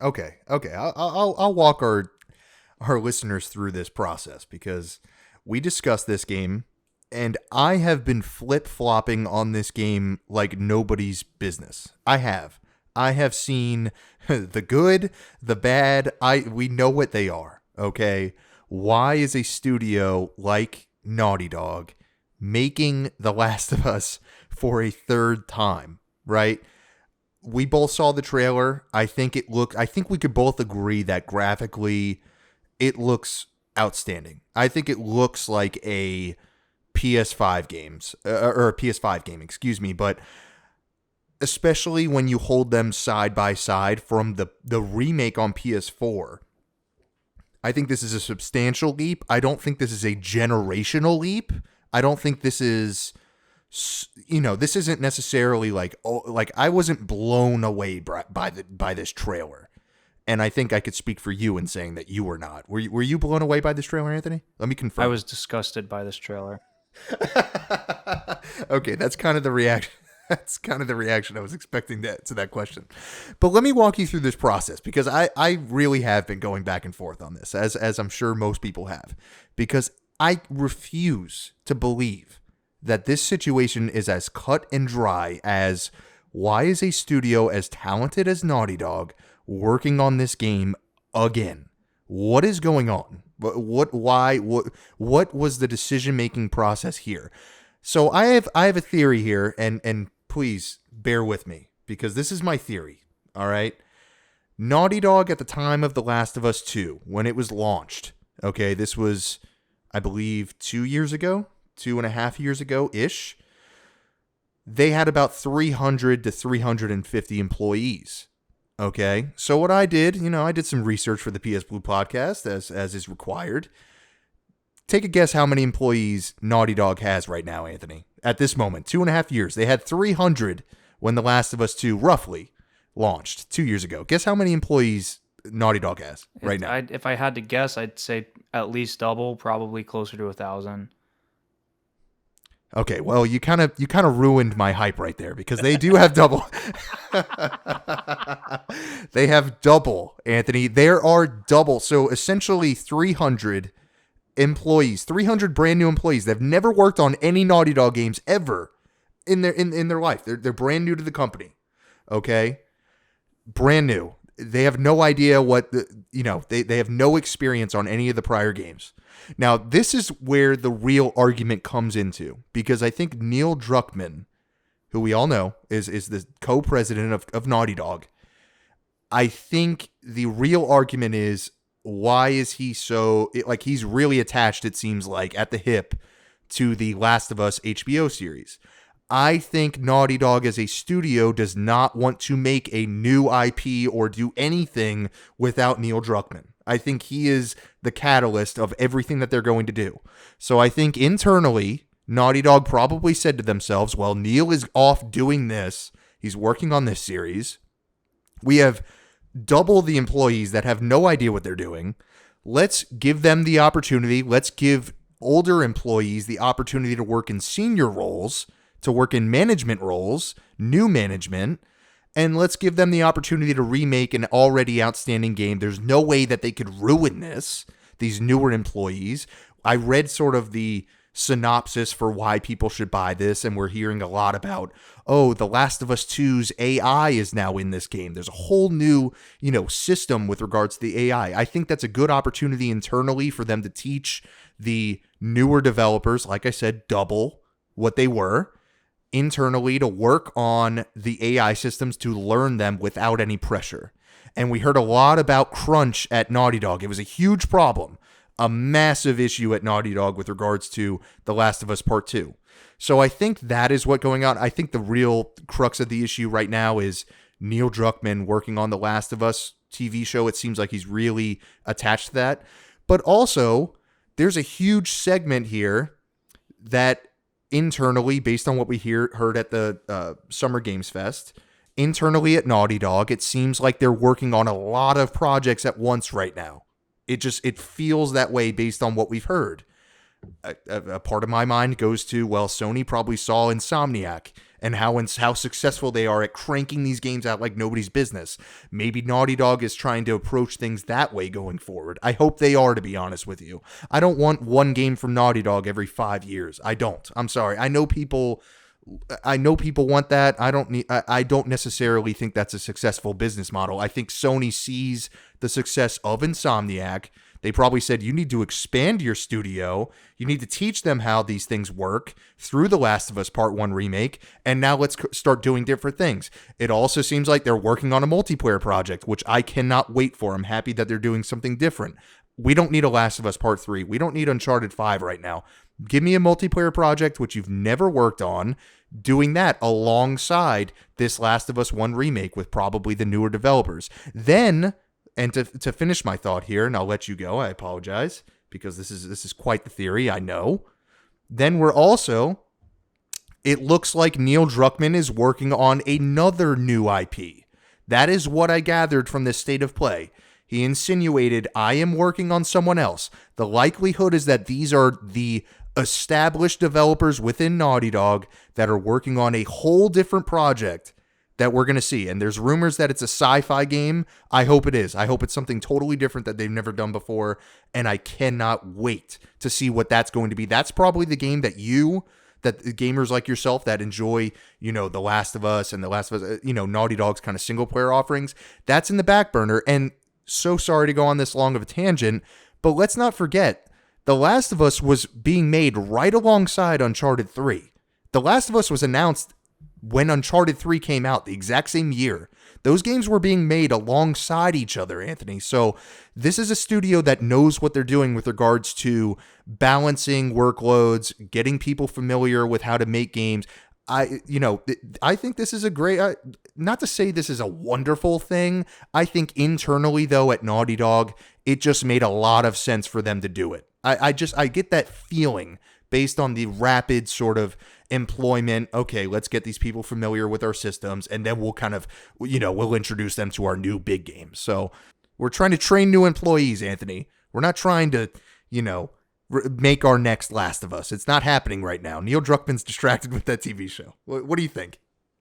Okay. I'll walk our listeners through this process because we discussed this game and I have been flip-flopping on this game like nobody's business. I have seen the good, the bad. We know what they are, okay? Why is a studio like Naughty Dog making The Last of Us for a third time, right? We both saw the trailer. I think we could both agree that graphically it looks outstanding. I think it looks like a PS5 games or a PS5 game, excuse me, but especially when you hold them side by side from the remake on PS4, I think this is a substantial leap. I don't think this is a generational leap. I don't think this is, this isn't necessarily like, I wasn't blown away by this trailer. And I think I could speak for you in saying that you were not. Were you blown away by this trailer, Anthony? Let me confirm. I was disgusted by this trailer. Okay, that's kind of the reaction. That's kind of the reaction I was expecting to that question. But let me walk you through this process because I really have been going back and forth on this, as I'm sure most people have, because I refuse to believe that this situation is as cut and dry as why is a studio as talented as Naughty Dog working on this game again? What is going on? What was the decision-making process here? So I have a theory here, and please bear with me because this is my theory. All right, Naughty Dog at the time of The Last of Us 2, when it was launched. Okay, this was, I believe, 2 years ago, 2.5 years ago ish. They had about 300 to 350 employees. Okay, so what I did, I did some research for the PSBlue Podcast, as is required. Take a guess how many employees Naughty Dog has right now, Anthony. At this moment, 2.5 years. They had 300 when The Last of Us 2 roughly launched 2 years ago. Guess how many employees Naughty Dog has right now? If I had to guess, I'd say at least double, probably closer to 1,000. Okay, well, you kind of ruined my hype right there because they do have double. They have double, Anthony. There are double. So essentially 300 employees, 300 brand new employees. They've never worked on any Naughty Dog games ever in their life. They're brand new to the company. Okay? Brand new. They have no idea they have no experience on any of the prior games. Now, this is where the real argument comes into, because I think Neil Druckmann, who we all know is the co-president of Naughty Dog, I think the real argument is, why is he he's really attached, it seems like, at the hip to the Last of Us HBO series. I think Naughty Dog as a studio does not want to make a new IP or do anything without Neil Druckmann. I think he is the catalyst of everything that they're going to do. So I think internally, Naughty Dog probably said to themselves, well, Neil is off doing this. He's working on this series. We have double the employees that have no idea what they're doing. Let's give them the opportunity. Let's give older employees the opportunity to work in senior roles, to work in management roles, new management, and let's give them the opportunity to remake an already outstanding game. There's no way that they could ruin this, these newer employees. I read sort of the synopsis for why people should buy this, and we're hearing a lot about, The Last of Us 2's AI is now in this game. There's a whole new, system with regards to the AI. I think that's a good opportunity internally for them to teach the newer developers, like I said, double what they were, internally to work on the AI systems to learn them without any pressure. And we heard a lot about crunch at Naughty Dog. It was a huge problem, a massive issue at Naughty Dog with regards to The Last of Us Part 2. So I think that is what's going on. I think the real crux of the issue right now is Neil Druckmann working on The Last of Us TV show. It seems like he's really attached to that. But also, there's a huge segment here that internally, based on what we heard at the Summer Games Fest, internally at Naughty Dog, it seems like they're working on a lot of projects at once right now. It feels that way based on what we've heard. A part of my mind goes to, well, Sony probably saw Insomniac and how successful they are at cranking these games out like nobody's business. Maybe Naughty Dog is trying to approach things that way going forward. I hope they are, to be honest with you. I don't want one game from Naughty Dog every 5 years. I don't. I'm sorry. I know people want that. I don't necessarily think that's a successful business model. I think Sony sees the success of Insomniac. They probably said, you need to expand your studio. You need to teach them how these things work through The Last of Us Part 1 remake. And now let's start doing different things. It also seems like they're working on a multiplayer project, which I cannot wait for. I'm happy that they're doing something different. We don't need a Last of Us Part 3. We don't need Uncharted 5 right now. Give me a multiplayer project, which you've never worked on, doing that alongside this Last of Us 1 remake with probably the newer developers. Then, and to finish my thought here, and I'll let you go, I apologize, because this is quite the theory, I know. Then it looks like Neil Druckmann is working on another new IP. That is what I gathered from this state of play. He insinuated, I am working on someone else. The likelihood is that these are the established developers within Naughty Dog that are working on a whole different project that we're going to see. And there's rumors that it's a sci-fi game. I hope it is. I hope it's something totally different that they've never done before. And I cannot wait to see what that's going to be. That's probably the game that gamers like yourself that enjoy, The Last of Us and The Last of Us, Naughty Dog's kind of single player offerings. That's in the back burner. And so sorry to go on this long of a tangent, but let's not forget, The Last of Us was being made right alongside Uncharted 3. The Last of Us was announced when Uncharted 3 came out, the exact same year. Those games were being made alongside each other, Anthony. So this is a studio that knows what they're doing with regards to balancing workloads, getting people familiar with how to make games. I think this is a great, not to say this is a wonderful thing. I think internally, though, at Naughty Dog, it just made a lot of sense for them to do it. I get that feeling based on the rapid sort of employment. Okay, let's get these people familiar with our systems, and then we'll kind of, we'll introduce them to our new big games. So we're trying to train new employees, Anthony. We're not trying to, make our next Last of Us. It's not happening right now. Neil Druckmann's distracted with that TV show. What do you think?